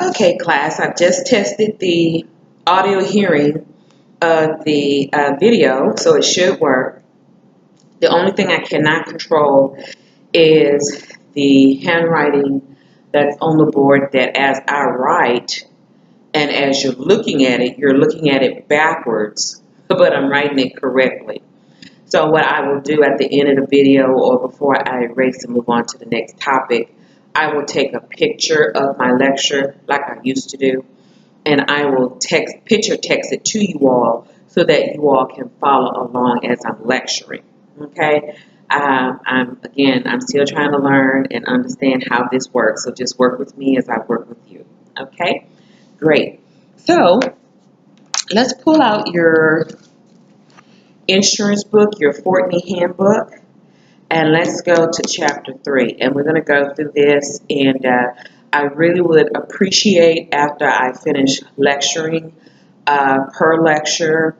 Okay, class, I've just tested the audio hearing of the video, so it should work. The only thing I cannot control is the handwriting that's on the board, that as I write and as you're looking at it backwards, but I'm writing it correctly. So what I will do at the end of the video, or before I erase and move on to the next topic, I will take a picture of my lecture like I used to do, and I will picture text it to you all so that you all can follow along as I'm lecturing. Okay? I'm still trying to learn and understand how this works, so just work with me as I work with you. Okay? Great. So let's pull out your insurance book, your Fordney handbook, and let's go to chapter 3. And we're going to go through this, and I really would appreciate, after I finish lecturing, per lecture,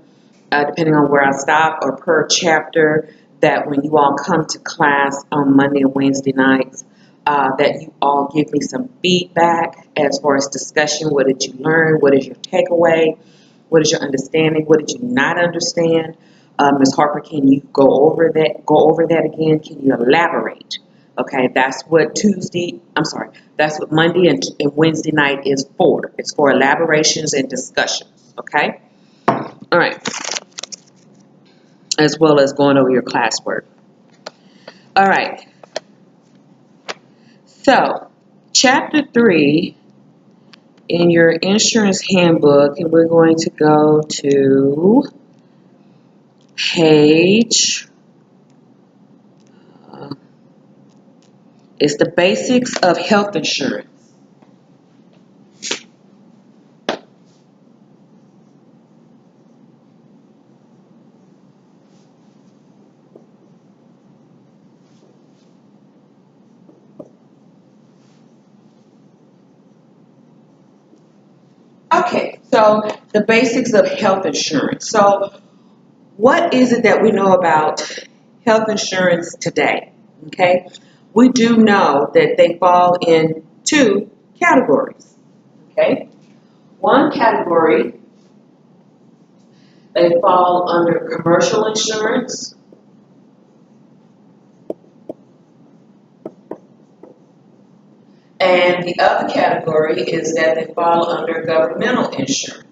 depending on where I stop, or per chapter, that when you all come to class on Monday and Wednesday nights, that you all give me some feedback as far as discussion. What did you learn? What is your takeaway? What is your understanding? What did you not understand? Ms. Harper, can you go over that again? Can you elaborate? Okay, that's what that's what Monday and Wednesday night is for. It's for elaborations and discussions, okay? All right, as well as going over your classwork. All right, so chapter 3 in your insurance handbook, and we're going to go to page, it's the basics of health insurance. Okay, so the basics of health insurance. So what is it that we know about health insurance today? Okay, we do know that they fall in 2 categories. Okay, one category, they fall under commercial insurance, and the other category is that they fall under governmental insurance.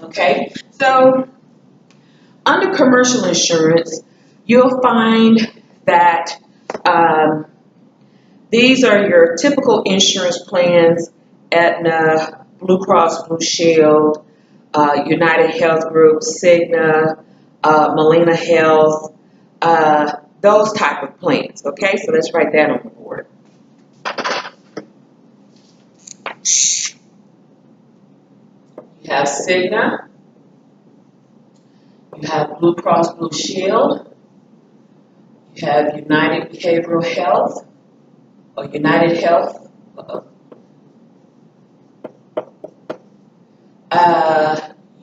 Okay, so under commercial insurance, you'll find that these are your typical insurance plans: Aetna, Blue Cross Blue Shield, United Health Group, Cigna, Molina Health, those type of plans. Okay, so let's write that on the board. You have Cigna, you have Blue Cross Blue Shield, you have United Behavioral Health, or United Health.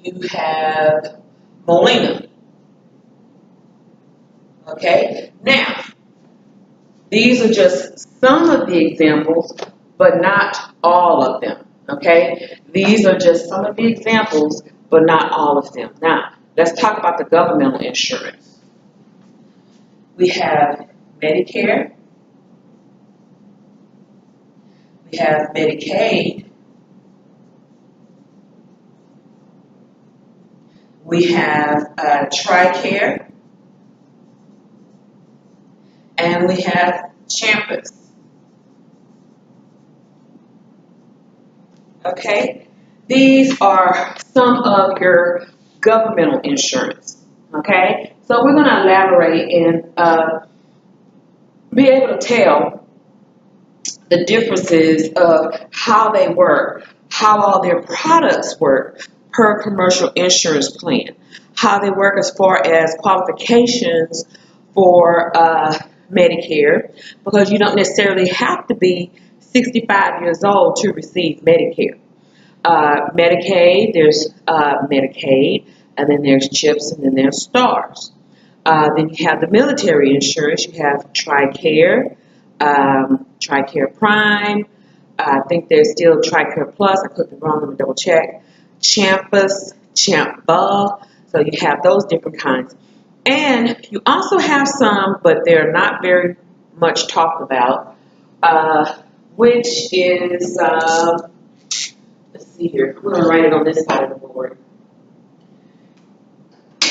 You have Molina. Okay, now these are just some of the examples, but not all of them. Okay, these are just some of the examples, but not all of them. Now, let's talk about the governmental insurance. We have Medicare, we have Medicaid, we have TRICARE, and we have Champus. Okay, these are some of your governmental insurance. Okay, so we're going to elaborate and be able to tell the differences of how they work, how all their products work per commercial insurance plan, how they work as far as qualifications for Medicare, because you don't necessarily have to be 65 years old to receive Medicare. Medicaid, there's Medicaid, and then there's CHIPS, and then there's STARS. Then you have the military insurance. You have TRICARE, TRICARE Prime. I think there's still TRICARE Plus. I could be wrong. Let me double check. Champus, Champa. So you have those different kinds. And you also have some, but they're not very much talked about, which is, let's see here. I'm going to write it on this side of the board.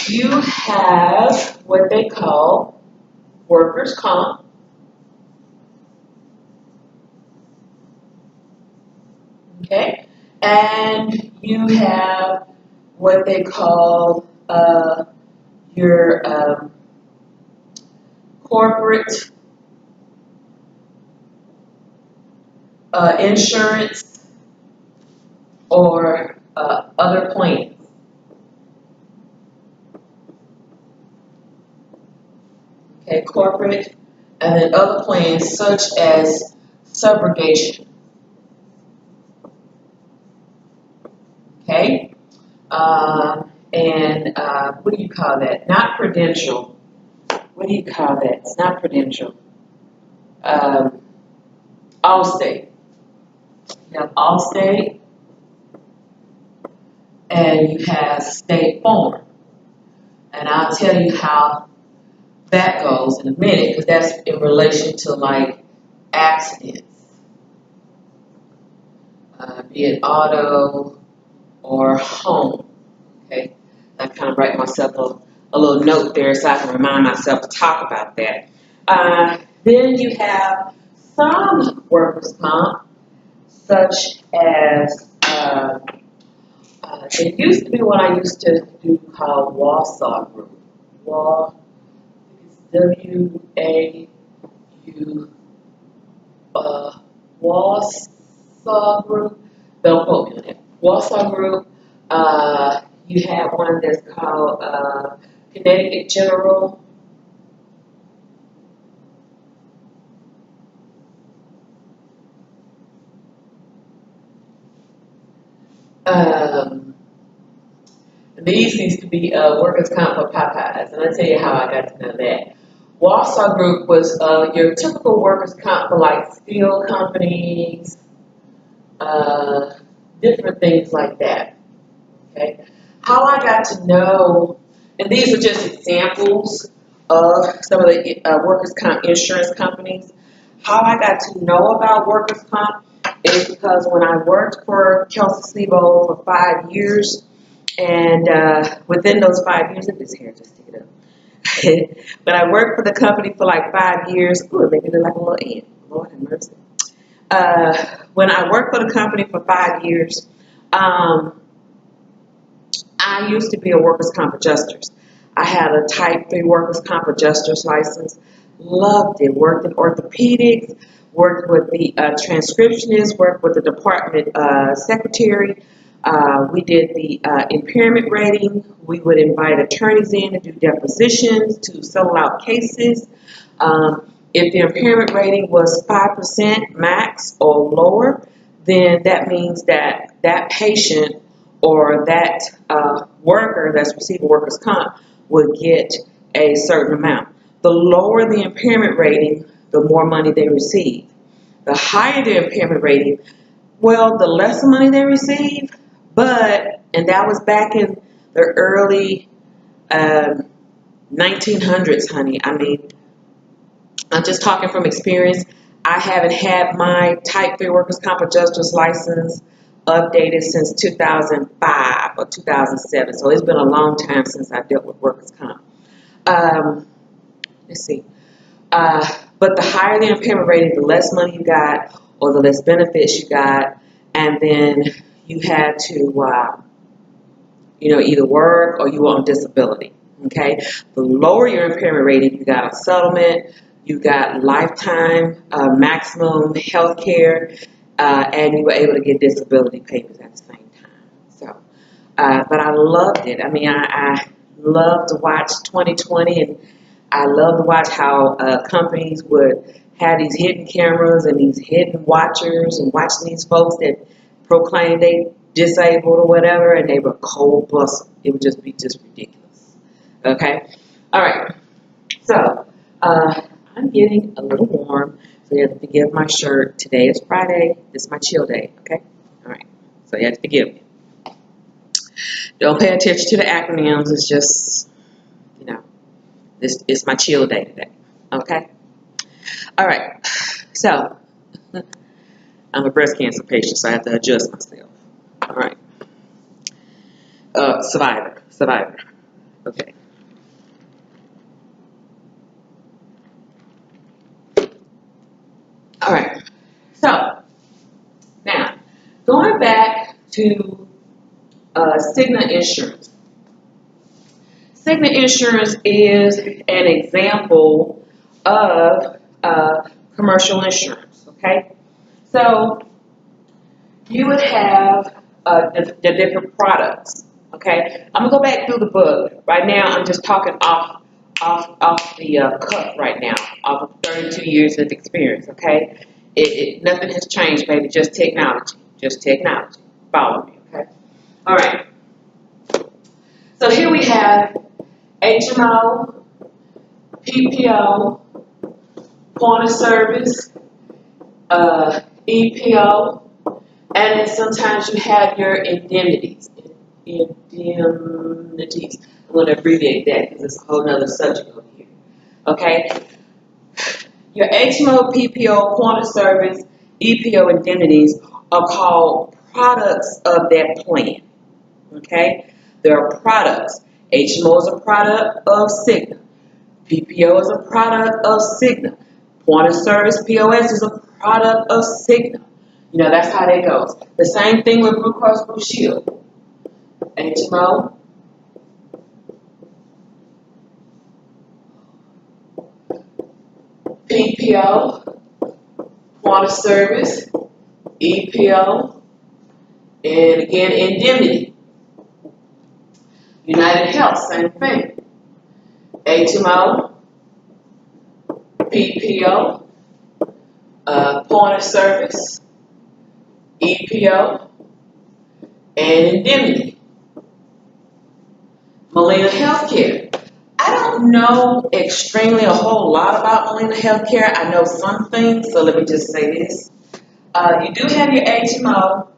You have what they call workers' comp. Okay, and you have what they call your corporate insurance or other plans. Okay, corporate, and then other plans such as subrogation. Okay, and what do you call that? Not prudential. What do you call that? It's not prudential. Allstate. You have Allstate, and you have State Farm. And I'll tell you how that goes in a minute, because that's in relation to like accidents, be it auto or home. Okay, I kind of write myself a little note there so I can remind myself to talk about that. Then you have some workers' comp, such as it used to be what I used to do called Warsaw Group. W-A-U, Warsaw Group. Don't quote me on that. Warsaw Group. You have one that's called Connecticut General. These used to be workers' comp for Popeyes, and I'll tell you how I got to know that. Warsaw Group was your typical workers' comp for like steel companies, different things like that. Okay, how I got to know, and these are just examples of some of the workers' comp insurance companies. How I got to know about workers' comp is because when I worked for Kelsey-Sebo for 5 years, and within those 5 years, this hair just stick it up. But I worked for the company for like 5 years. Ooh, it made me look like a little ant. Lord have mercy. When I worked for the company for 5 years, I used to be a workers' comp adjuster. I had a Type 3 workers' comp adjuster's license. Loved it. Worked in orthopedics. Worked with the transcriptionist. Worked with the department secretary. We did the impairment rating. We would invite attorneys in to do depositions, to settle out cases. If the impairment rating was 5% max or lower, then that means that that patient or that worker that's receiving workers' comp would get a certain amount. The lower the impairment rating, the more money they receive. The higher the impairment rating, well, the less money they receive. But, and that was back in the early 1900s, honey. I mean, I'm just talking from experience. I haven't had my Type 3 workers' comp adjuster's license updated since 2005 or 2007. So it's been a long time since I dealt with workers' comp. Let's see. But the higher the impairment rating, the less money you got or the less benefits you got. And then you had to, either work or you were on disability. Okay. The lower your impairment rating, you got a settlement, you got lifetime maximum health care, and you were able to get disability payments at the same time. So, but I loved it. I mean, I love to watch 2020, and I love to watch how companies would have these hidden cameras and these hidden watchers and watching these folks that proclaim they disabled or whatever, and they were cold busted. It would just be ridiculous. Okay? All right. So, I'm getting a little warm, so you have to forgive my shirt. Today is Friday. This is my chill day, okay? All right. So you have to forgive me. Don't pay attention to the acronyms. It's just, this is my chill day today, okay? All right. So, I'm a breast cancer patient, so I have to adjust myself. All right. Survivor. Okay. All right. So, now, going back to Cigna Insurance. Cigna Insurance is an example of commercial insurance, okay? So, you would have the different products, okay? I'm gonna go back through the book. Right now, I'm just talking off the cuff right now, off of 32 years of experience, okay? Nothing has changed, baby, just technology, Follow me, okay? All right. So here we have HMO, PPO, point of service, EPO, and then sometimes you have your indemnities. I'm going to abbreviate that because it's a whole other subject over here. Okay? Your HMO, PPO, point of service, EPO indemnities are called products of that plan. Okay? They're products. HMO is a product of Cigna. PPO is a product of Cigna. Point of service, POS, is a product of Cigna. That's how that goes. The same thing with Blue Cross Blue Shield. HMO, PPO, point of service, EPO, and again, indemnity. United Health, same thing. HMO, PPO, point of service, EPO, and indemnity. Molina Healthcare. I don't know extremely a whole lot about Molina Healthcare. I know some things, so let me just say this. You do have your HMO.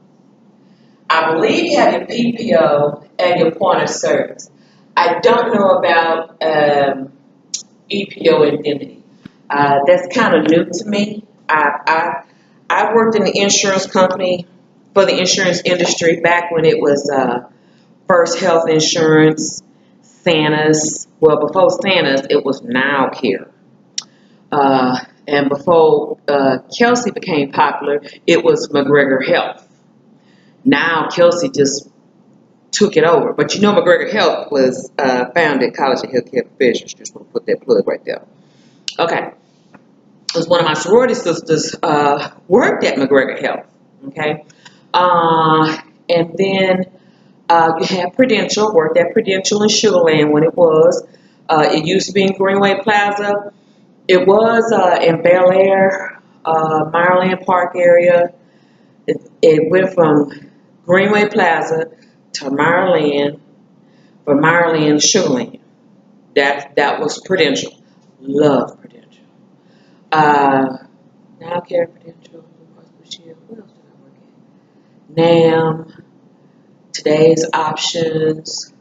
I believe you have your PPO and your point of service. I don't know about EPO indemnity. That's kind of new to me. I worked in the insurance company for the insurance industry back when it was First Health Insurance, Santa's. Well, before Santa's, it was Now Care. And before Kelsey became popular, it was McGregor Health. Now Kelsey just took it over. But McGregor Health was founded at College of Healthcare Professionals. Just want to put that plug right there. Okay. Because one of my sorority sisters worked at McGregor Health. Okay. And then you have Prudential, worked at Prudential in Sugar Land when it was. It used to be in Greenway Plaza. It was in Bel Air, Maryland Park area. It went from Greenway Plaza to Maryland, from Maryland to Sugar Land. That was Prudential. Love Prudential. Now Care Prudential. What else did I work at? NAM. Today's Options.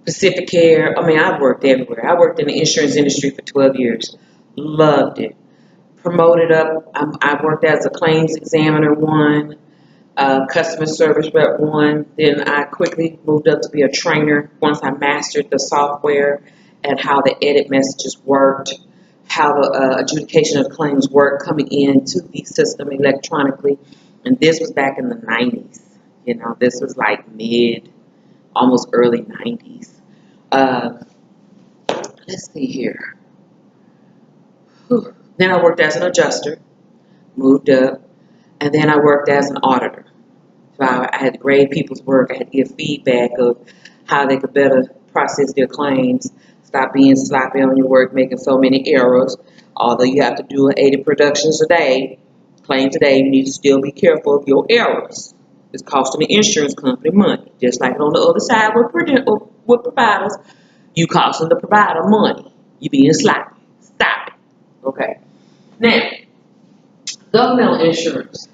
Pacific Care. I've worked everywhere. I worked in the insurance industry for 12 years. Loved it. Promoted up. I worked as a claims examiner 1, customer service rep 1. Then I quickly moved up to be a trainer once I mastered the software and how the edit messages worked, how the adjudication of claims worked coming into the system electronically. And this was back in the 90s. This was like almost early 90s. Let's see here. Then I worked as an adjuster, moved up, and then I worked as an auditor. So I had to grade people's work. I had to give feedback of how they could better process their claims, stop being sloppy on your work, making so many errors. Although you have to do 80 productions a day, claims a day, you need to still be careful of your errors. It's costing the insurance company money, just like on the other side with with providers, you costing the provider money. You being sloppy. Stop it. Okay. Now, governmental insurance.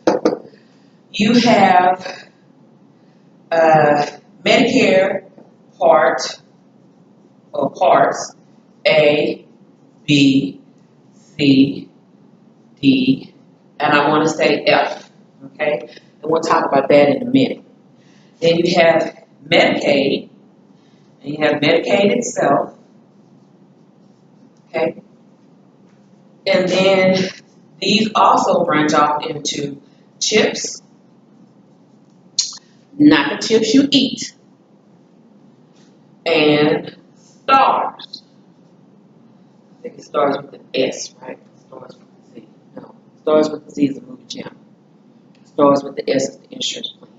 You have Medicare Part or Parts A, B, C, D, and I want to say F. Okay, and we'll talk about that in a minute. Then you have Medicaid, and you have Medicaid itself. Okay, and then these also branch off into chips, not the chips you eat, and stars. I think it starts with an S, right? Starts with a Z. No, starts with a Z is a movie channel. Starts with the S is the insurance plan.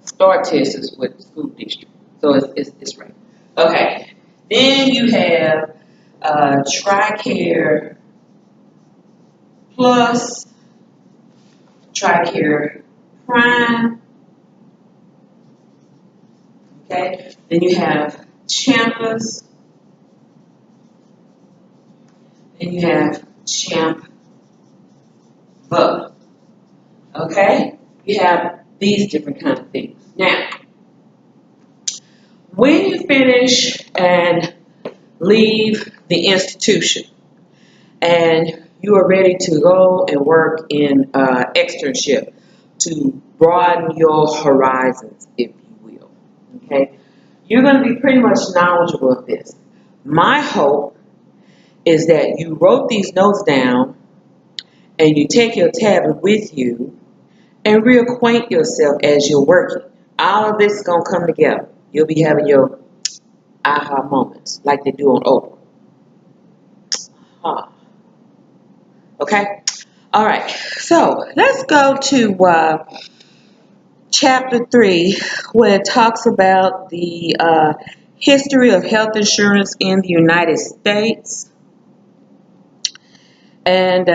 Star test is with the school district. So it's right. Okay. Then you have TRICARE Plus, TRICARE Prime. Okay. Then you have Champus. Then you have Champ Book. Okay? You have these different kinds of things. Now, when you finish and leave the institution and you are ready to go and work in externship to broaden your horizons, if you will, okay? You're going to be pretty much knowledgeable of this. My hope is that you wrote these notes down and you take your tablet with you and reacquaint yourself as you're working. All of this is going to come together. You'll be having your aha moments like they do on Oprah. Ah. Okay? All right. So let's go to Chapter 3, where it talks about the history of health insurance in the United States. And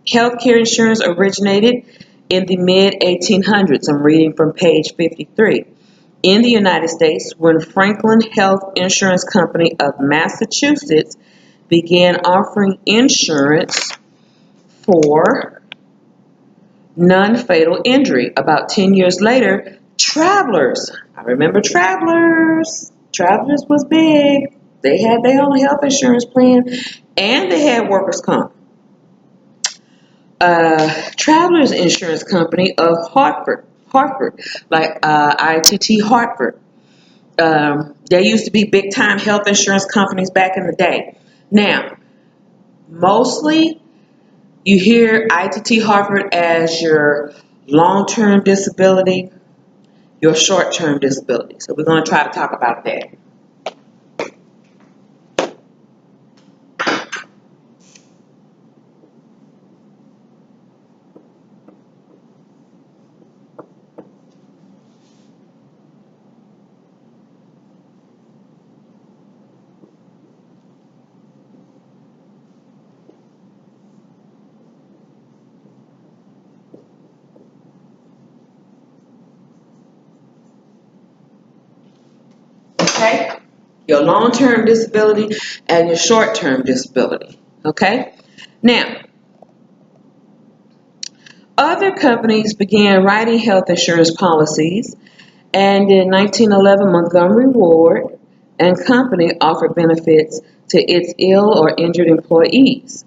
healthcare insurance originated in the mid-1800s. I'm reading from page 53. In the United States, when Franklin Health Insurance Company of Massachusetts began offering insurance for non-fatal injury. About 10 years later, Travelers, I remember Travelers. Travelers was big. They had their own health insurance plan, and they had workers' comp. Travelers Insurance Company of Hartford, like ITT Hartford. There used to be big time health insurance companies back in the day. Now, mostly you hear ITT Hartford as your long-term disability, your short-term disability. So we're going to try to talk about that. Okay? Your long-term disability and your short-term disability. Okay? Now, other companies began writing health insurance policies, and in 1911, Montgomery Ward and Company offered benefits to its ill or injured employees.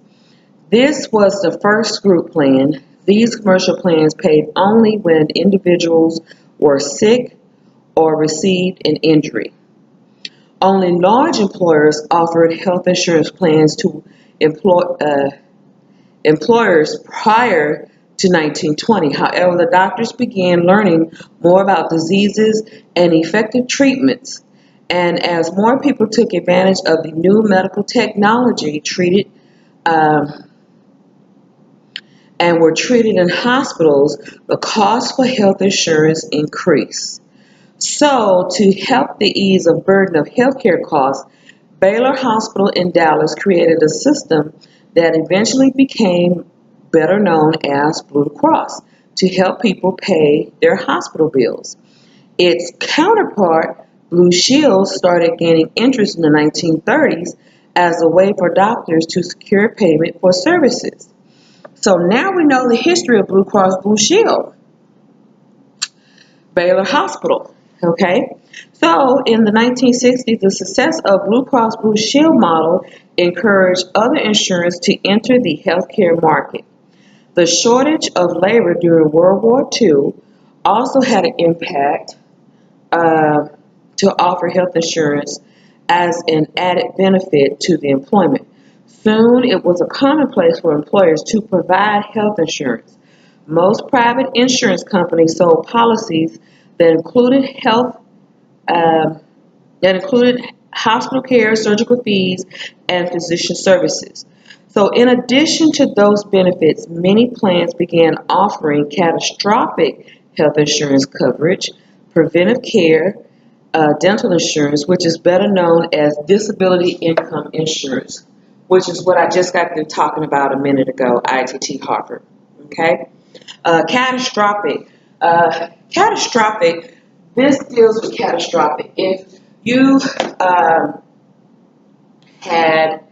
This was the first group plan. These commercial plans paid only when individuals were sick or received an injury. Only large employers offered health insurance plans to employers prior to 1920. However, the doctors began learning more about diseases and effective treatments. And as more people took advantage of the new medical technology and were treated in hospitals, the cost for health insurance increased. So, to help the ease of burden of healthcare costs, Baylor Hospital in Dallas created a system that eventually became better known as Blue Cross to help people pay their hospital bills. Its counterpart, Blue Shields started gaining interest in the 1930s as a way for doctors to secure payment for services. So now we know the history of Blue Cross Blue Shield. Baylor Hospital. Okay? So in the 1960s, the success of Blue Cross Blue Shield model encouraged other insurance to enter the healthcare market. The shortage of labor during World War II also had an impact to offer health insurance as an added benefit to the employment. Soon it was a commonplace for employers to provide health insurance. Most private insurance companies sold policies that included that included hospital care, surgical fees, and physician services. So in addition to those benefits, many plans began offering catastrophic health insurance coverage, preventive care, dental insurance, which is better known as disability income insurance, which is what I just got through talking about a minute ago, ITT Harvard. Okay? Catastrophic. Catastrophic, this deals with catastrophic. If you had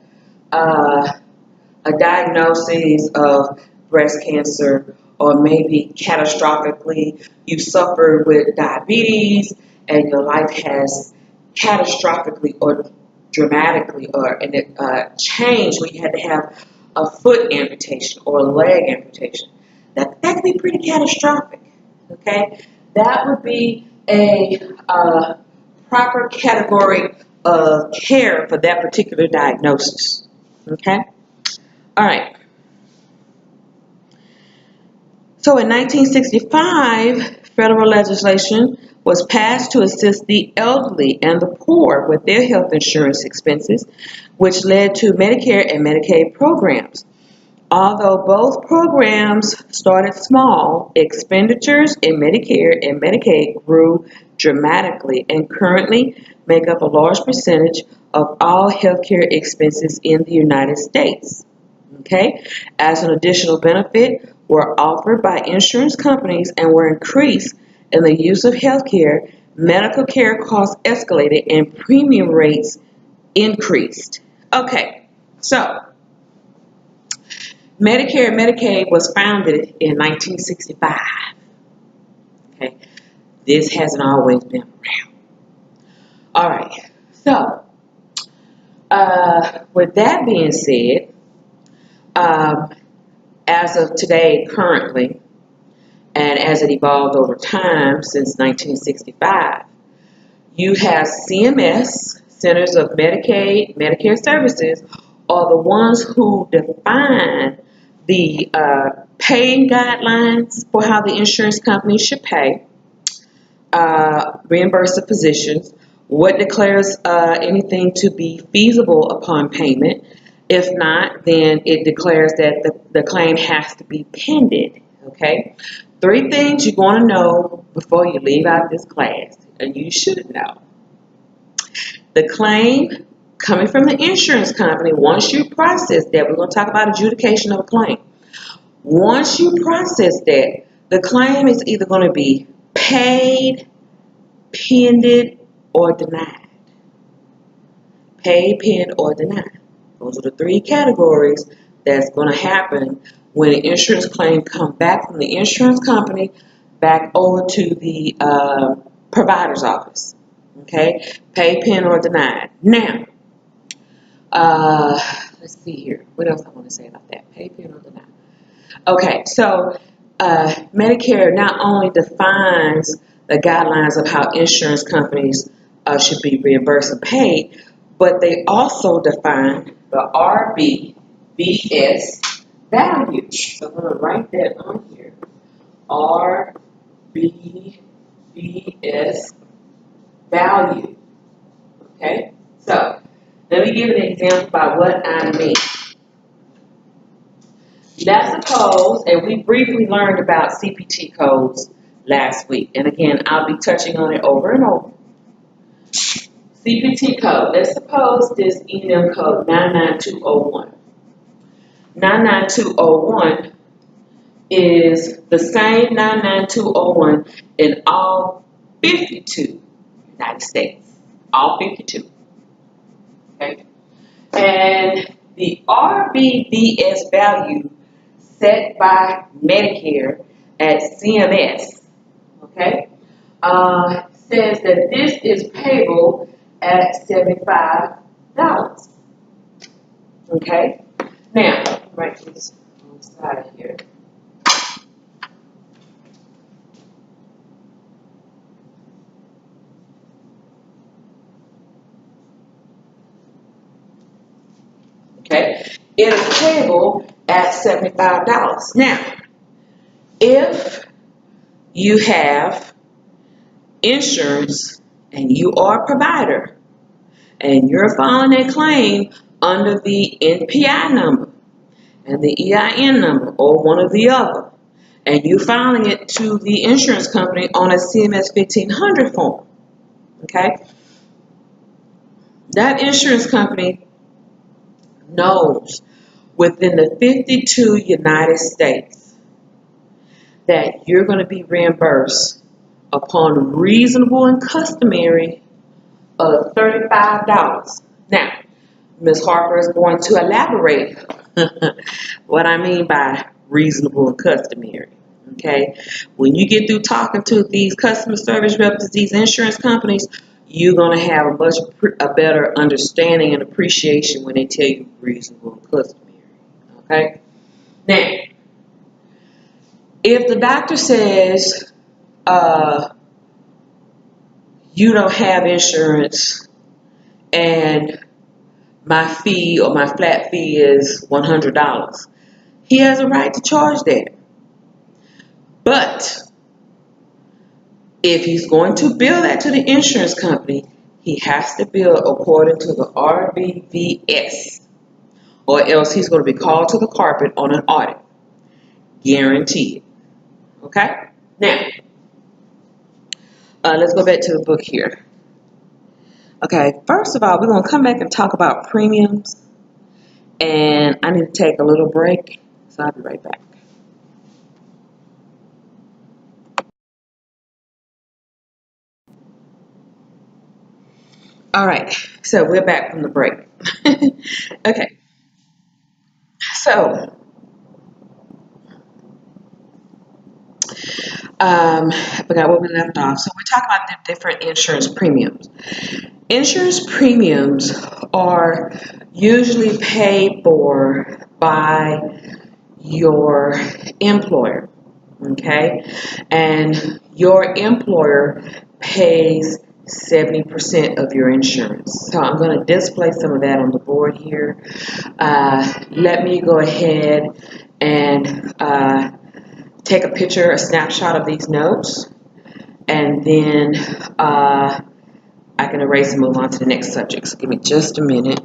a diagnosis of breast cancer, or maybe catastrophically you suffered with diabetes and your life has catastrophically or dramatically or changed where you had to have a foot amputation or a leg amputation. That could be pretty catastrophic. Okay, that would be a proper category of care for that particular diagnosis. Okay, all right. So in 1965, federal legislation was passed to assist the elderly and the poor with their health insurance expenses, which led to Medicare and Medicaid programs. Although both programs started small, expenditures in Medicare and Medicaid grew dramatically and currently make up a large percentage of all healthcare expenses in the United States. Okay, as an additional benefit, were offered by insurance companies and were increased in the use of healthcare, medical care costs escalated and premium rates increased. Okay, so Medicare and Medicaid was founded in 1965. Okay, this hasn't always been around. All right, so with that being said, as of today, currently, and as it evolved over time since 1965, you have CMS, Centers of Medicaid, Medicare Services, are the ones who define the paying guidelines for how the insurance company should pay, reimburse the physicians, what declares anything to be feasible upon payment. If not, then it declares that the claim has to be pended. Okay? 3 things you're going to know before you leave out this class, and you should know. The claim coming from the insurance company, once you process that, we're going to talk about adjudication of a claim. Once you process that, the claim is either going to be paid, pended, or denied. Paid, pended, or denied. Those are the 3 categories that's going to happen when an insurance claim comes back from the insurance company back over to the provider's office. Okay, paid, pending, or denied. Now, let's see here. What else I want to say about that? Paid, pending, or denied. Okay, so Medicare not only defines the guidelines of how insurance companies should be reimbursed and paid, but they also define the RBBS value. So I'm going to write that on here. RBBS value. Okay, so let me give an example about what I mean. Let's suppose, and we briefly learned about CPT codes last week, and again, I'll be touching on it over and over. CPT code. Let's suppose this EM code 99201. 99201 is the same 99201 in all 52 United States, all 52. Okay, and the RBVS value set by Medicare at CMS, okay, says that this is payable at $75. Okay, now write this on the side here. Okay, it is payable at $75. Now, if you have insurance and you are a provider and you're filing a claim under the NPI number and the EIN number or one or the other, and you're filing it to the insurance company on a CMS 1500 form, okay, that insurance company knows within the 52 United States that you're going to be reimbursed upon reasonable and customary of $35. Now, Ms. Harper is going to elaborate what I mean by reasonable and customary. Okay, when you get through talking to these customer service reps, these insurance companies, you're going to have a better understanding and appreciation when they tell you reasonable and customary. Okay, now, if the doctor says you don't have insurance and my fee or my flat fee is $100, he has a right to charge that. But if he's going to bill that to the insurance company, he has to bill according to the RBVS, or else he's going to be called to the carpet on an audit. Guaranteed. Okay? Now, let's go back to the book here. Okay, first of all, we're going to come back and talk about premiums. And I need to take a little break, so I'll be right back. All right, so we're back from the break. Okay, so I forgot where we left off. So we're talking about the different insurance premiums. Insurance premiums are usually paid for by your employer, okay? And your employer pays 70% of your insurance. So I'm going to display some of that on the board here. Let me go ahead and take a picture, a snapshot of these notes, and then I can erase and move on to the next subject. So give me just a minute.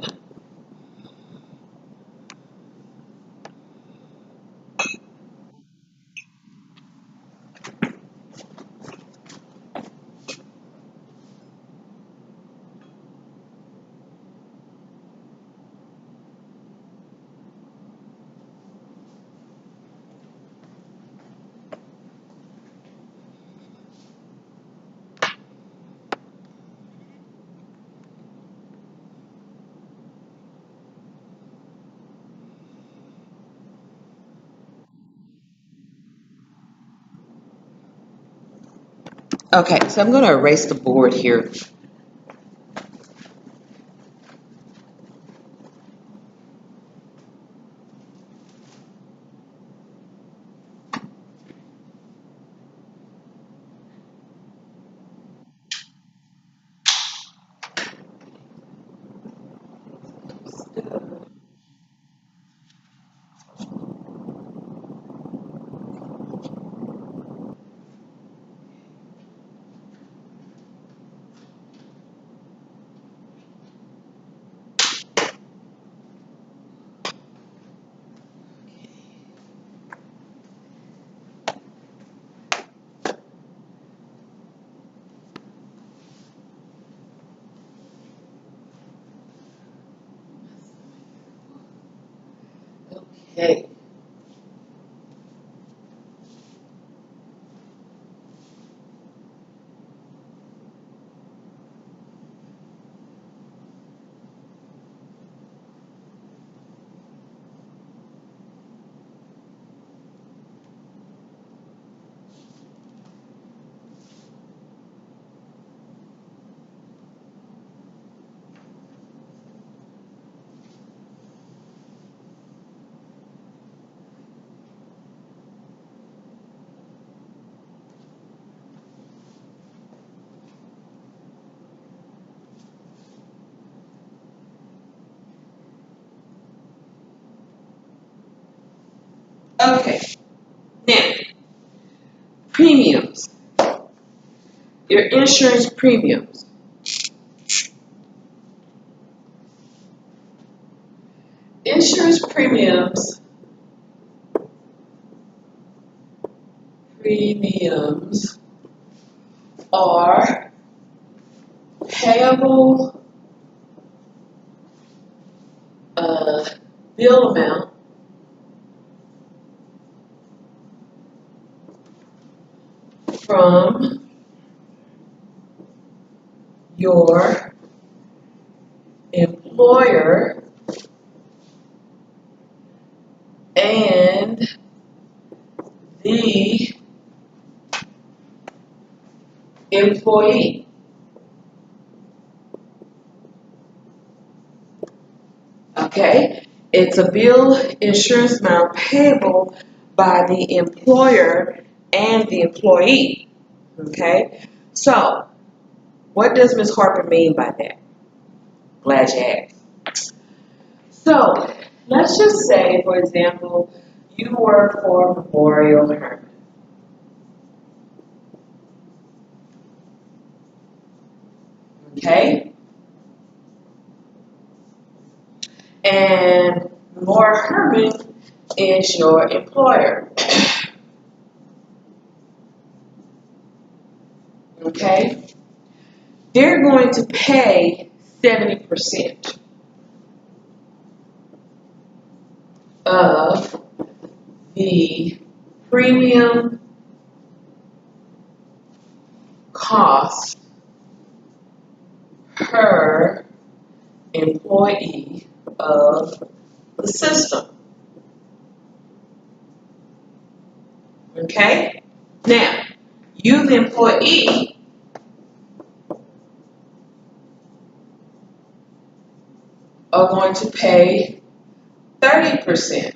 Okay, so I'm going to erase the board here. Okay. Okay, now, premiums. Your insurance premiums. Insurance premiums are payable bill amount from your employer and the employee. Okay? It's a bill insurance amount payable by the employer and the employee. Okay? So, what does Ms. Harper mean by that? Glad you asked. So, let's just say, for example, you work for Memorial Hermann. Okay? And Memorial Hermann is your employer. Okay? They're going to pay 70% of the premium cost per employee of the system. Okay? Now, you, the employee, are going to pay 30%.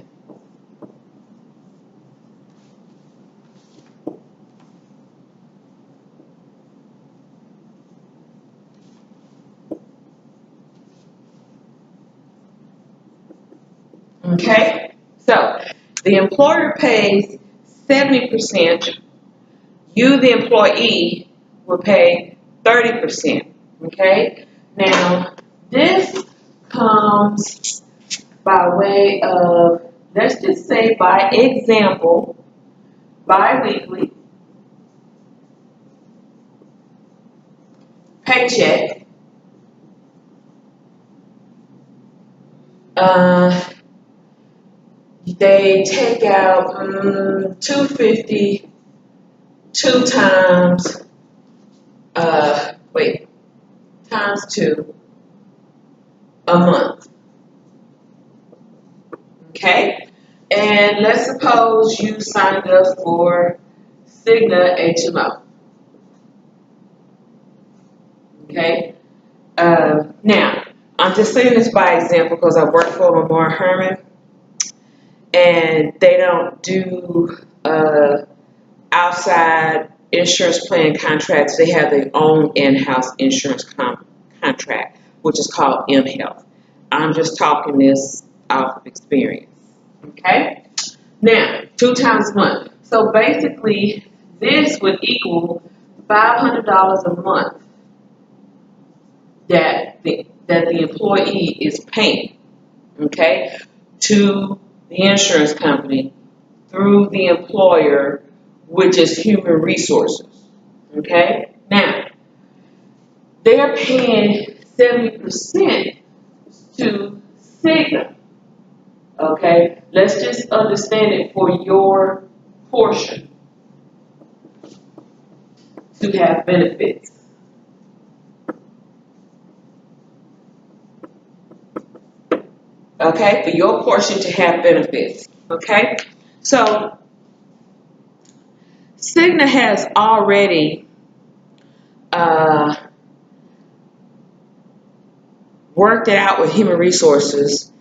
Okay? So, the employer pays 70%. You, the employee, will pay 30%. Okay? Now, this comes by way of, let's just say by example, bi-weekly paycheck. They take out $250 times 2 a month. Okay? And let's suppose you signed up for Cigna HMO. Okay? Now, I'm just saying this by example because I work for Memorial Hermann and they don't do outside insurance plan contracts. They have their own in-house insurance contract, which is called mHealth. I'm just talking this off of experience. Okay? Now, 2 times a month. So basically, this would equal $500 a month that the employee is paying, okay, to the insurance company through the employer, which is human resources. Okay? Now, they're paying 70% to Cigna. Okay? Let's just understand it for your portion to have benefits. Okay? For your portion to have benefits. Okay? So, Cigna has already worked it out with human resources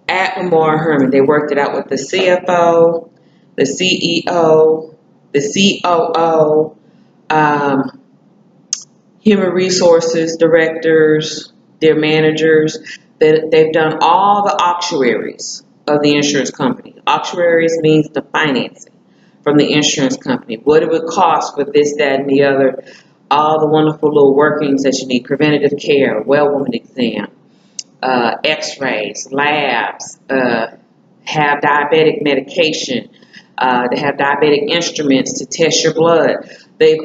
at Memorial Hermann. They worked it out with the CFO, the CEO, the COO, human resources directors, their managers. They've done all the actuaries. of the insurance company. Actuaries means the financing from the insurance company. What it would cost for this, that, and the other. All the wonderful little workings that you need. Preventative care, well woman exam, x-rays, labs, have diabetic medication. They have diabetic instruments to test your blood. They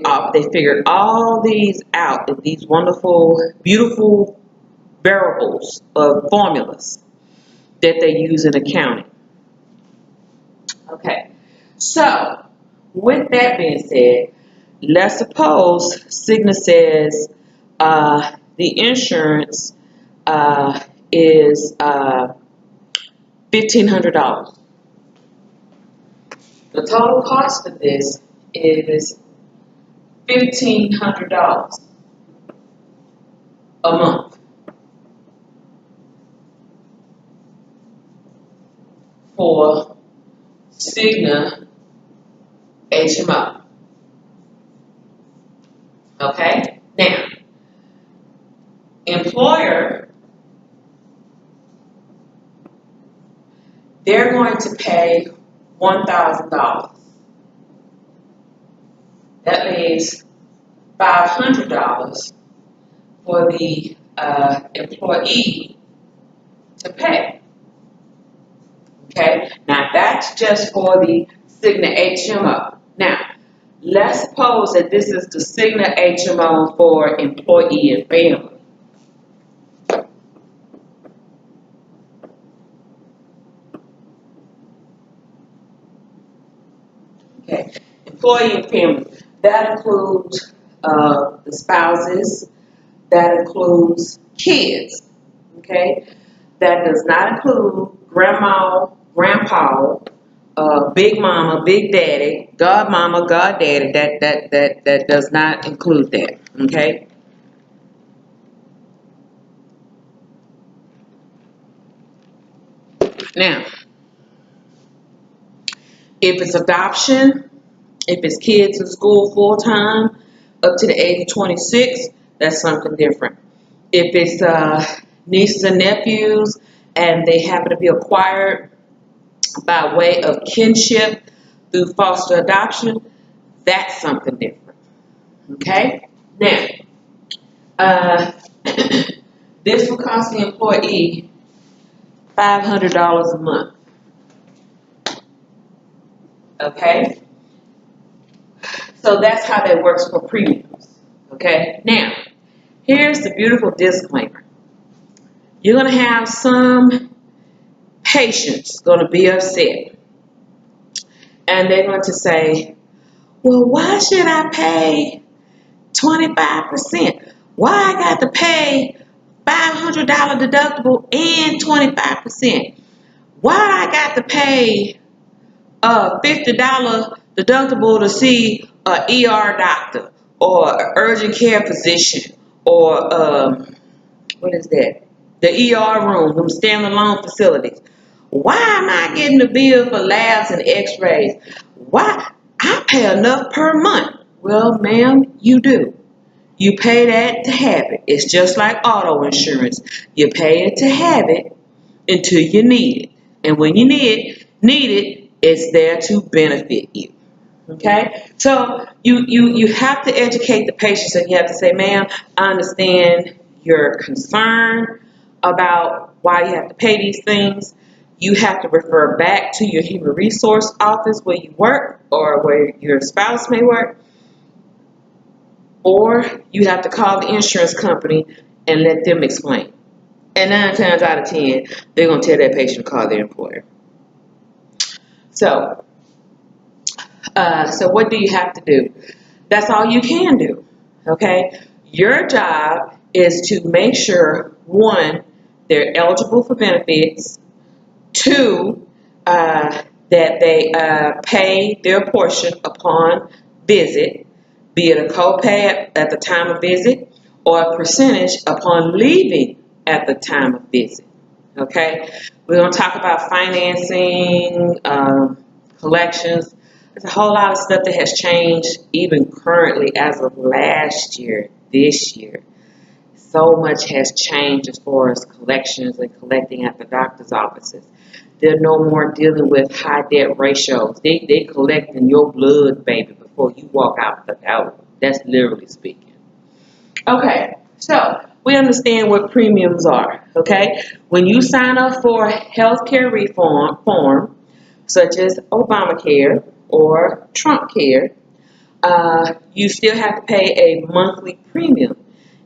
figured all these out in these wonderful, beautiful variables of formulas that they use in accounting. Okay, so with that being said, let's suppose Cigna says the insurance is $1,500. The total cost of this is $1,500 a month for Cigna HMO. Okay? Now, employer, they're going to pay $1,000. That leaves $500 for the employee to pay. Okay? Now, that's just for the Cigna HMO. Now, let's suppose that this is the Cigna HMO for employee and family. Okay, employee and family. That includes the spouses. That includes kids. Okay, that does not include grandma, grandpa, big mama, big daddy, godmama, goddaddy. That does not include that. Okay. Now, if it's adoption, if it's kids in school full time, up to the age of 26, that's something different. If it's nieces and nephews and they happen to be acquired by way of kinship through foster adoption, that's something different. Okay? Now, this will cost the employee $500 a month. Okay? So that's how that works for premiums. Okay? Now, here's the beautiful disclaimer. You're going to have some patients going to be upset. And they're going to say, well, why should I pay 25%? Why I got to pay $500 deductible and 25%? Why I got to pay $50 deductible to see an ER doctor or an urgent care physician or what is that? The ER room, them standalone facilities. Why am I getting the bill for labs and x-rays? Why? I pay enough per month. Well, ma'am, you do. You pay that to have it. It's just like auto insurance. You pay it to have it until you need it. And when you need it, it's there to benefit you. Okay? So you have to educate the patients and you have to say, ma'am, I understand your concern about why you have to pay these things. You have to refer back to your human resource office where you work or where your spouse may work. Or you have to call the insurance company and let them explain. And 9 times out of 10, they're going to tell that patient to call their employer. So what do you have to do? That's all you can do. Okay? Your job is to make sure, 1, they're eligible for benefits. 2, that they pay their portion upon visit, be it a copay at the time of visit or a percentage upon leaving at the time of visit. Okay? We're going to talk about financing, collections. There's a whole lot of stuff that has changed even currently as of last year, this year. So much has changed as far as collections and collecting at the doctor's offices. they're no more dealing with high debt ratios. They collecting your blood, baby, before you walk out the door. That's literally speaking. Okay, so we understand what premiums are. Okay, when you sign up for healthcare reform, such as Obamacare or Trump Care, you still have to pay a monthly premium,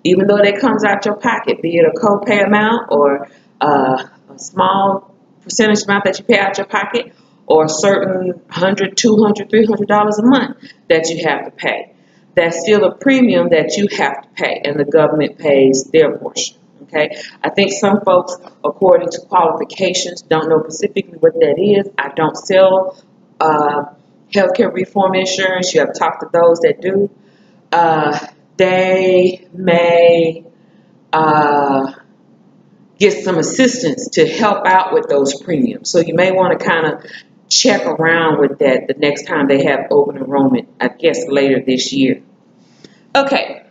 even though that comes out your pocket, be it a co-pay amount or a small percentage amount that you pay out your pocket, or a certain $100, $200, $300 a month that you have to pay. That's still a premium that you have to pay, and the government pays their portion. Okay, I think some folks, according to qualifications, don't know specifically what that is. I don't sell healthcare reform insurance. You have talked to those that do. They may get some assistance to help out with those premiums. So you may want to kind of check around with that the next time they have open enrollment, I guess later this year. Okay.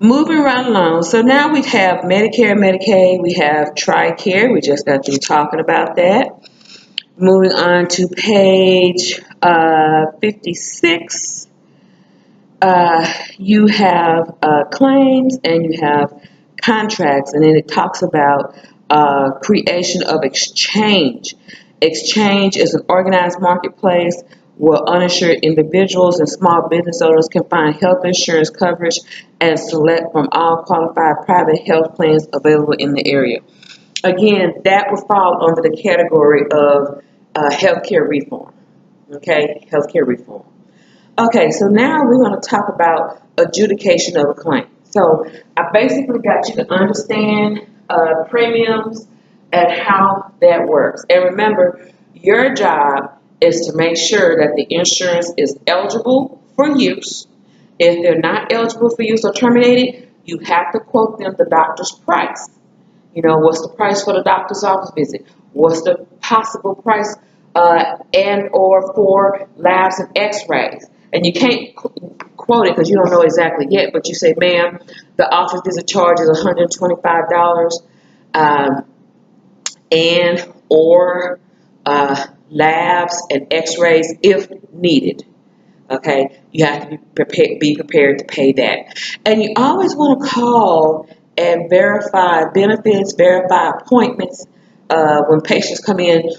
Moving right along, so now we have Medicare, Medicaid, we have TRICARE, we just got through talking about that. Moving on to page 56, you have claims and you have contracts, and then it talks about creation of exchange. Exchange is an organized marketplace where uninsured individuals and small business owners can find health insurance coverage and select from all qualified private health plans available in the area. Again, that would fall under the category of healthcare reform. Okay, healthcare reform. Okay, so now we're going to talk about adjudication of a claim. So I basically got you to understand premiums and how that works. And remember, your job is to make sure that the insurance is eligible for use. If they're not eligible for use or terminated, you have to quote them the doctor's price. You know, what's the price for the doctor's office visit? What's the possible price and or for labs and x-rays? And you can't quote it because you don't know exactly yet, but you say, ma'am, the office visit charge is $125 and or labs and x-rays if needed. Okay, you have to be prepared to pay that. And you always want to call and verify benefits, verify appointments when patients come in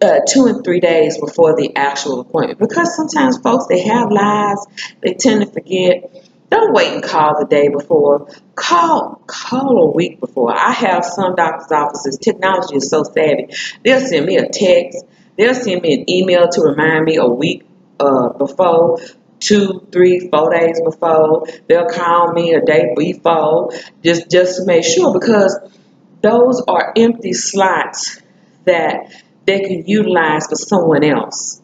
2 and 3 days before the actual appointment. Because sometimes folks, they have lives, they tend to forget. Don't wait and call the day before. Call a week before. I have some doctor's offices, technology is so savvy. They'll send me a text. They'll send me an email to remind me a week before, 2, 3, 4 days before. They'll call me a day before just to make sure, because those are empty slots that they can utilize for someone else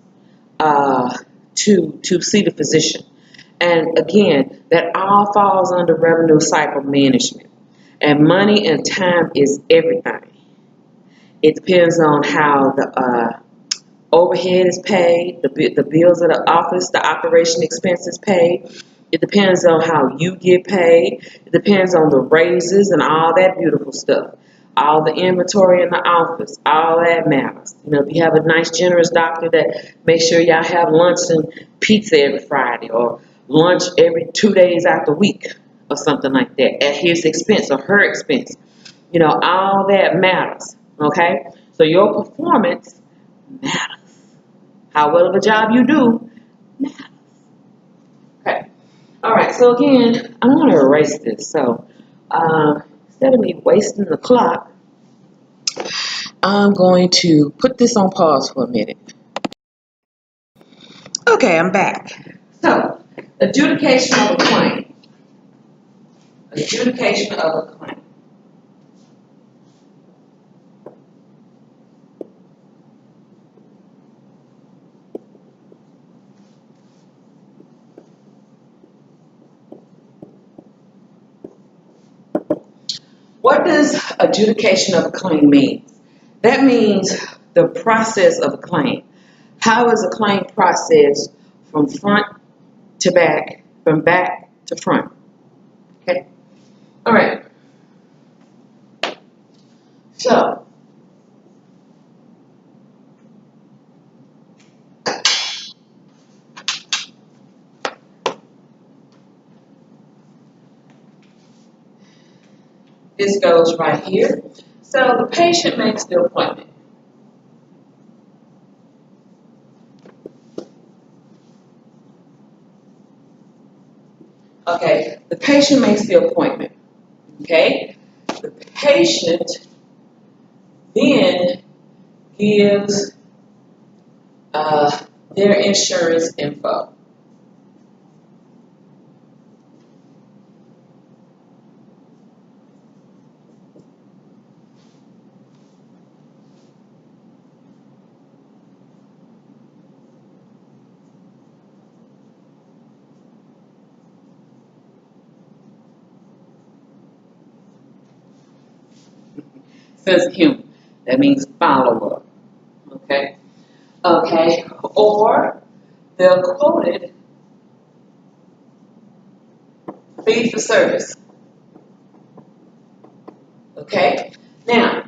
to see the physician. And again, that all falls under revenue cycle management. And money and time is everything. It depends on how the overhead is paid, the bills of the office, the operation expenses paid. It depends on how you get paid. It depends on the raises and all that beautiful stuff. All the inventory in the office, all that matters. You know, if you have a nice, generous doctor that makes sure y'all have lunch and pizza every Friday, or lunch every 2 days out the week, or something like that, at his expense or her expense. You know, all that matters. Okay? So your performance matters. How well of a job you do matters. Okay. All right. So again, I'm going to erase this. So instead of me wasting the clock, I'm going to put this on pause for a minute. Okay, I'm back. So, adjudication of a claim. Adjudication of a claim. What does adjudication of a claim mean? That means the process of a claim. How is a claim processed from front to back, from back to front? Okay. All right. So, This goes right here. So the patient makes the appointment. Okay, the patient makes the appointment. Okay, the patient then gives their insurance info. Says human. That means follow up. Okay. Okay. Or they'll quote it fee for service. Okay. Now,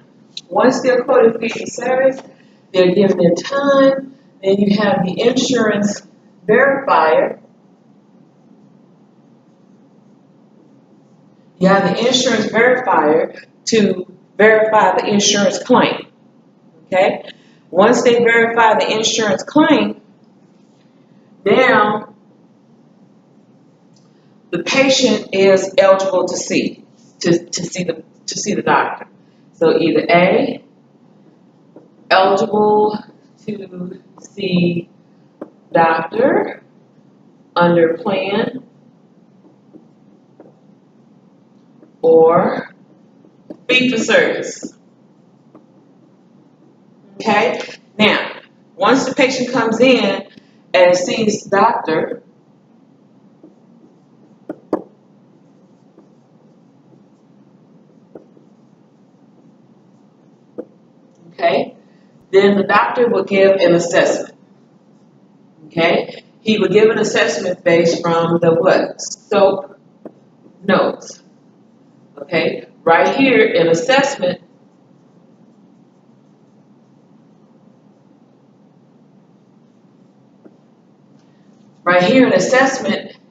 once they're quoted fee for service, they're given their time. Then you have the insurance verifier. You have the insurance verifier to verify the insurance claim. Okay? Once they verify the insurance claim, now the patient is eligible to see the doctor. So either A, eligible to see doctor under plan, or fee for service. Okay? Now, once the patient comes in and sees the doctor, okay, then the doctor will give an assessment. Okay? He will give an assessment based from the what? SOAP notes. Okay? Right here, an assessment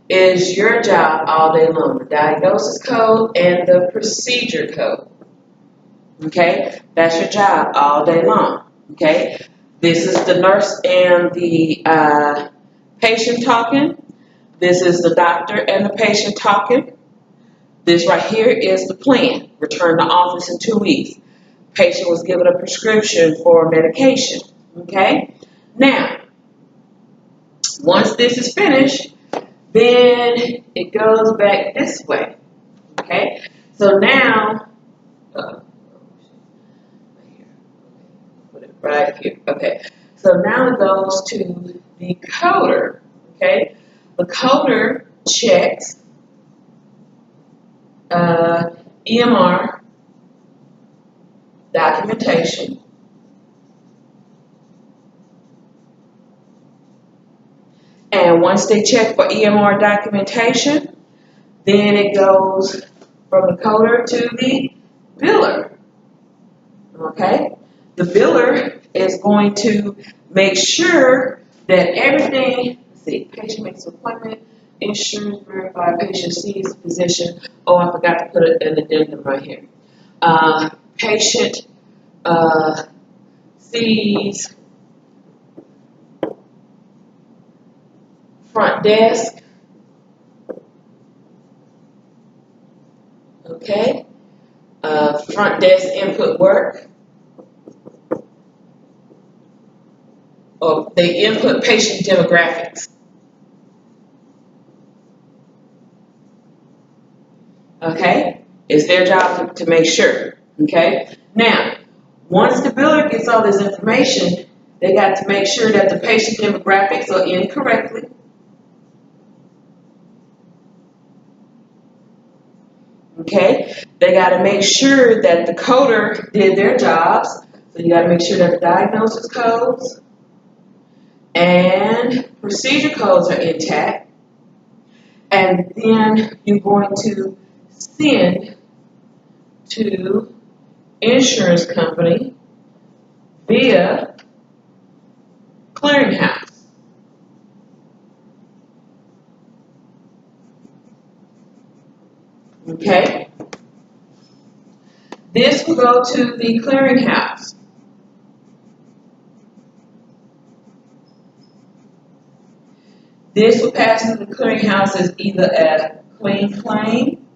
is your job all day long. The diagnosis code and the procedure code. Okay? That's your job all day long. Okay? This is the nurse and the patient talking. This is the doctor and the patient talking. This right here is the plan. Return to office in 2 weeks. Patient was given a prescription for medication. Okay? Now, once this is finished, then it goes back this way. Okay? So now, put it right here. Okay. So now it goes to the coder. Okay? The coder checks EMR documentation. And once they check for EMR documentation, then it goes from the coder to the biller. Okay? The biller is going to make sure that everything, let's see, patient makes an appointment, insurance verified, patient sees physician. Oh, I forgot to put an addendum right here. Patient sees front desk. Okay. Front desk input work. Or they input patient demographics. Okay? It's their job to make sure. Okay? Now, once the biller gets all this information, they got to make sure that the patient demographics are in correctly. Okay? They got to make sure that the coder did their jobs. So you got to make sure that the diagnosis codes and procedure codes are intact. And then you're going to send to insurance company via clearinghouse. Okay? This will go to the clearinghouse. This will pass through the clearinghouse as either a clean claim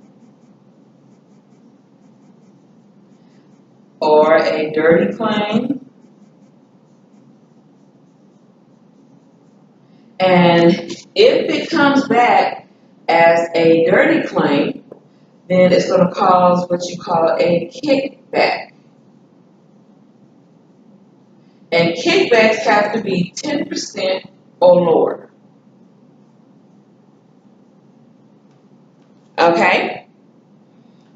or a dirty claim. And if it comes back as a dirty claim, then it's going to cause what you call a kickback. And kickbacks have to be 10% or lower. Okay?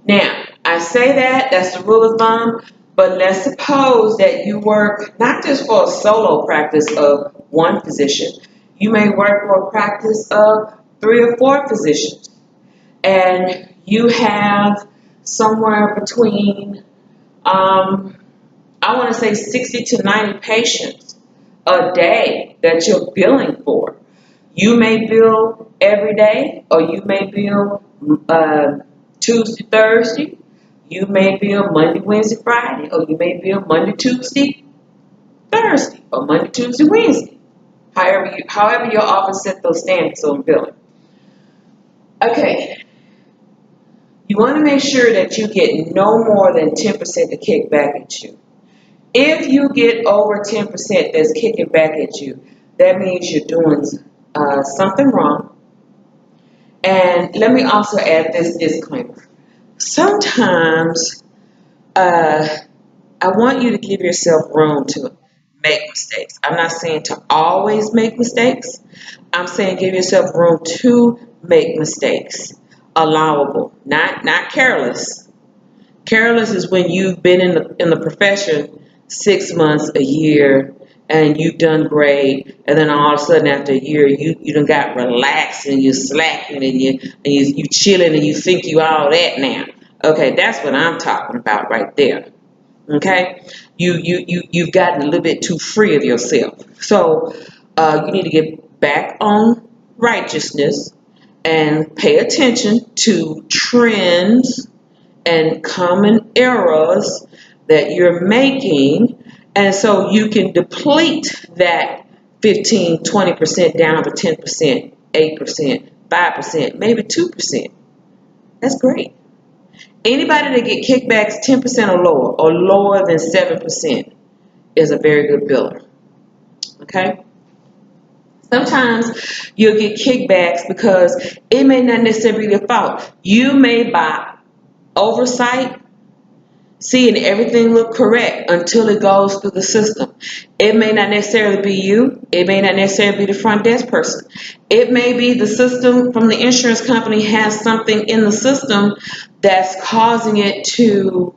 Now, I say that's the rule of thumb, but let's suppose that you work not just for a solo practice of one physician. You may work for a practice of 3 or 4 physicians. And you have somewhere between, I want to say 60 to 90 patients a day that you're billing for. You may bill every day, or you may bill Tuesday, Thursday. You may bill Monday, Wednesday, Friday, or you may bill Monday, Tuesday, Thursday, or Monday, Tuesday, Wednesday. However your office set those standards on billing. Okay. You want to make sure that you get no more than 10% to kick back at you. If you get over 10% that's kicking back at you, that means you're doing something wrong. And let me also add this disclaimer. Sometimes I want you to give yourself room to make mistakes. I'm not saying to always make mistakes. I'm saying give yourself room to make mistakes. Allowable, not careless. Careless is when you've been in the profession 6 months, a year, and you've done great, and then all of a sudden after a year you done got relaxed and you're slacking and you chilling and you think you all that now. Okay, that's what I'm talking about right there. Okay, you've gotten a little bit too free of yourself. So you need to get back on righteousness and pay attention to trends and common errors that you're making, and so you can deplete that 15, 20% down to 10%, 8%, 5%, maybe 2%. That's great. Anybody that get kickbacks 10% or lower than 7% is a very good biller. Okay? Sometimes you'll get kickbacks because it may not necessarily be your fault. You may, by oversight, seeing everything look correct until it goes through the system. It may not necessarily be you. It may not necessarily be the front desk person. It may be the system from the insurance company has something in the system that's causing it to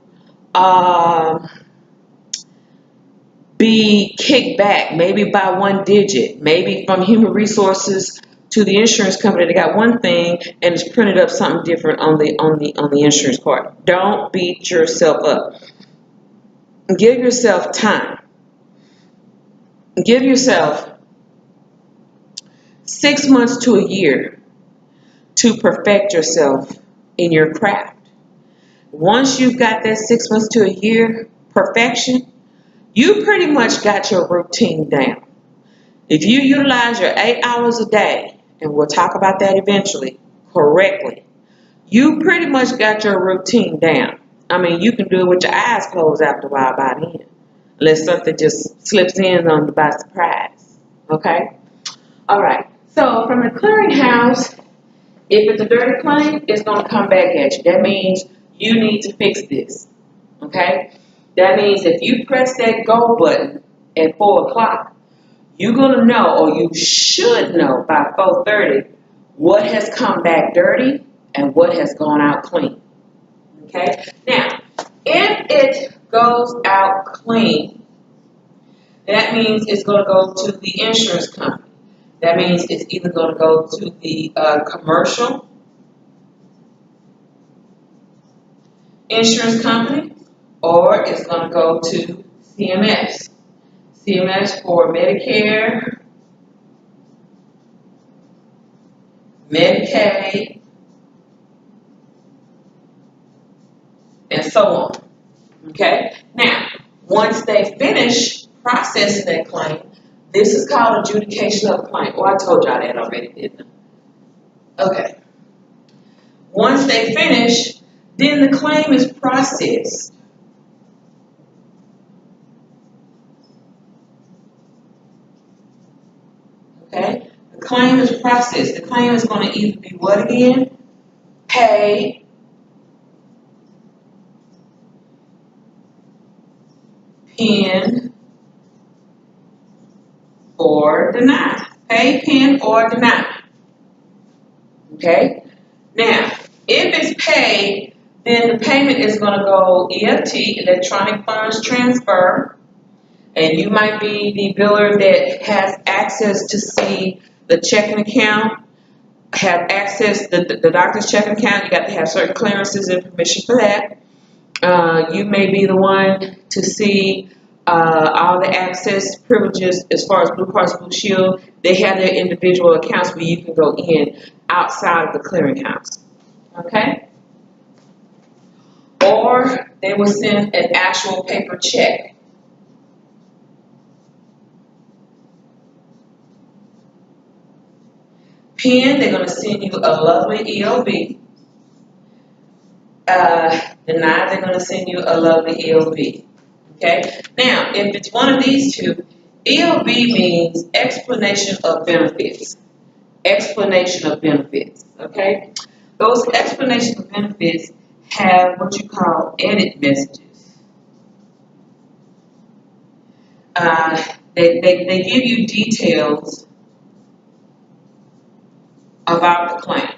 be kicked back, maybe by 1 digit, maybe from human resources to the insurance company. They got one thing and it's printed up something different on the insurance card. Don't beat yourself up. Give yourself time. Give yourself 6 months to a year to perfect yourself in your craft. Once you've got that 6 months to a year perfection, you pretty much got your routine down. If you utilize your 8 hours a day, and we'll talk about that eventually, correctly, you pretty much got your routine down. I mean, you can do it with your eyes closed after a while by then, unless something just slips in on you by surprise. Okay? All right. So from the clearinghouse, if it's a dirty claim, it's going to come back at you. That means you need to fix this. Okay? That means if you press that go button at 4 o'clock, you're going to know, or you should know by 4:30, what has come back dirty and what has gone out clean. Okay? Now, if it goes out clean, that means it's going to go to the insurance company. That means it's either going to go to the commercial insurance company, or it's going to go to CMS. CMS for Medicare, Medicaid, and so on. Okay? Now, once they finish processing that claim, this is called adjudication of the claim. Oh, I told y'all that already, didn't I? Okay. Once they finish, then the claim is processed. Okay? The claim is processed. The claim is going to either be what again? Pay, pen, or deny. Pay, pen, or deny. Okay? Now, if it's paid, then the payment is going to go EFT, electronic funds transfer, and you might be the biller that has access to see the checking account, have access to the doctor's checking account. You got to have certain clearances and permission for that. You may be the one to see all the access privileges as far as Blue Cross Blue Shield. They have their individual accounts where you can go in outside of the clearinghouse. Okay? Or they will send an actual paper check. Pen, they're going to send you a lovely EOB. Deny, they're going to send you a lovely EOB. Okay? Now, if it's one of these two, EOB means explanation of benefits. Explanation of benefits. Okay? Those explanation of benefits have what you call edit messages. They give you details about the claim.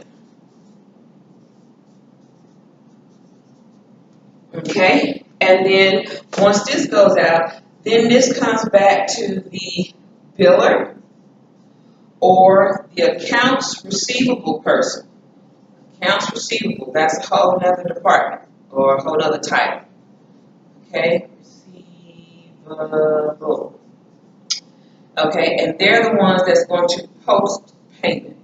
Okay? And then once this goes out, then this comes back to the biller or the accounts receivable person. Accounts receivable, that's a whole other department or a whole other title. Okay? Receivable. Okay, and they're the ones that's going to post payments.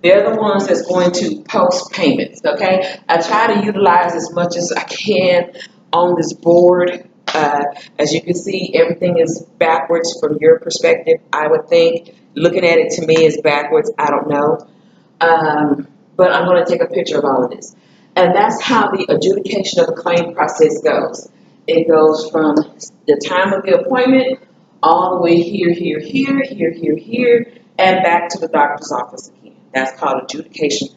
They're the ones that's going to post payments, okay? I try to utilize as much as I can on this board. As you can see, everything is backwards from your perspective, I would think. Looking at it to me is backwards, I don't know. But I'm going to take a picture of all of this. And that's how the adjudication of the claim process goes. It goes from the time of the appointment all the way here, and back to the doctor's office again. That's called adjudication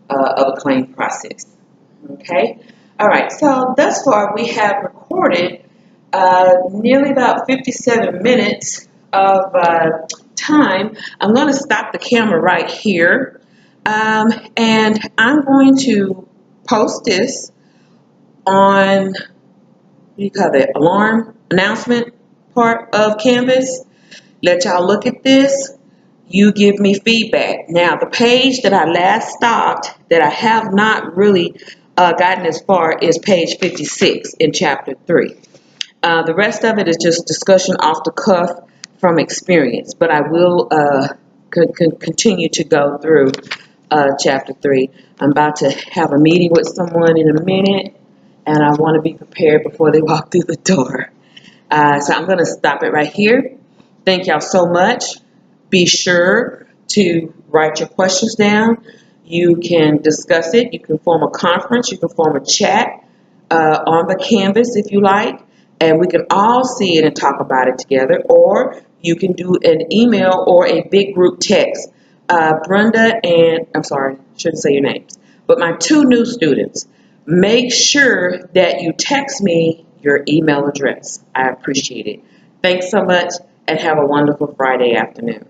of a claim process. Okay? All right, so thus far we have recorded nearly about 57 minutes of time. I'm going to stop the camera right here, and I'm going to post this on, what do you call that, alarm announcement part of Canvas. Let y'all look at this. You give me feedback. Now, the page that I last stopped that I have not really gotten as far is page 56 in chapter 3. The rest of it is just discussion off the cuff from experience, but I will continue to go through chapter 3. I'm about to have a meeting with someone in a minute, and I want to be prepared before they walk through the door. So I'm going to stop it right here. Thank y'all so much. Be sure to write your questions down. You can discuss it. You can form a conference. You can form a chat on the Canvas if you like. And we can all see it and talk about it together. Or you can do an email or a big group text. Brenda and, I'm sorry, shouldn't say your names. But my 2 new students, make sure that you text me your email address. I appreciate it. Thanks so much and have a wonderful Friday afternoon.